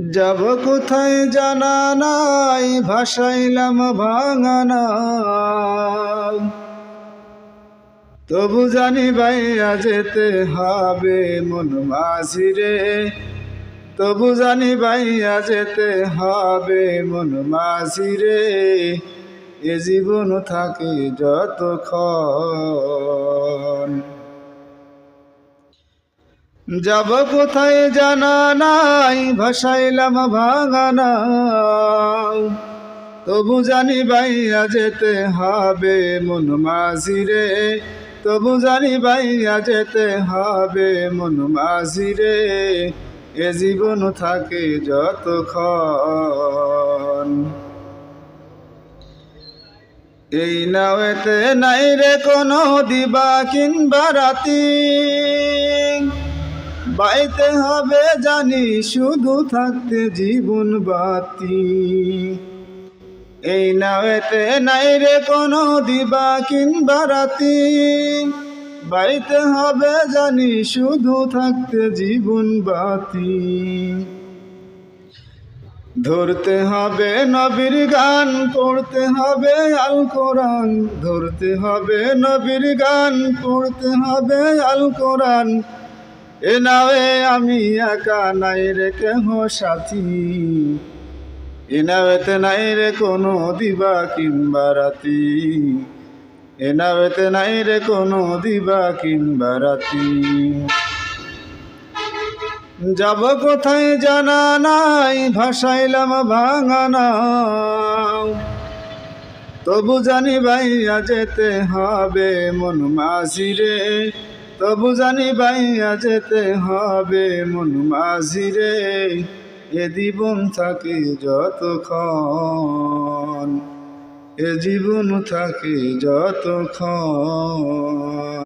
যাব কোথায় জানা নাই, ভাসাইলাম ভাঙানা। তবু জানি বাইয়া যেতে হবে মন মাঝিরে, তবু জানি বাইয়া যেতে হবে মন মাঝিরে। এ জীবন থাকে যতক্ষণ। যাব কোথায় জানা নাই, ভাসাইলাম ভাঙানা। তবু জানি বাইয়া যেতে হবে মন মাঝিরে, তবু জানি বাইয়া যেতে হবে মন মাঝিরে। এ জীবন থাকে যতক্ষণ। এই নাওয়েতে নাই রে কোনো দিবা কিংবা রাতি, বাইতে হবে জানি শুধু থাকতে জীবন বাতি। এই নাওয়েতে নাই রে কোনো দিবা কিংবা রাতি, বাইতে হবে জানি শুধু থাকতে জীবন বাতি। ধরতে হবে নবীর গান, পড়তে হবে আল কোরআন। ধরতে হবে নবীর গান, পড়তে হবে আল কোরআন। এ নাওয়ে আমি একা, নাই রে কেহ সাথী। এ নাওয়েতে নাই রে কোনো দিবা কিংবা রাতি, এ নাওয়েতে নাই রে কোনো দিবা কিংবা রাতি। যাব কোথায় জানা নাই, ভাসাইলাম ভাঙানা। তবু জানি বাইয়া যেতে হবে মন মাঝিরে, তবু জানি বাইয়া যেতে হবে মন মাঝিরে। এ জীবন থাকে যতক্ষণ, এ জীবন থাকে যতক্ষণ।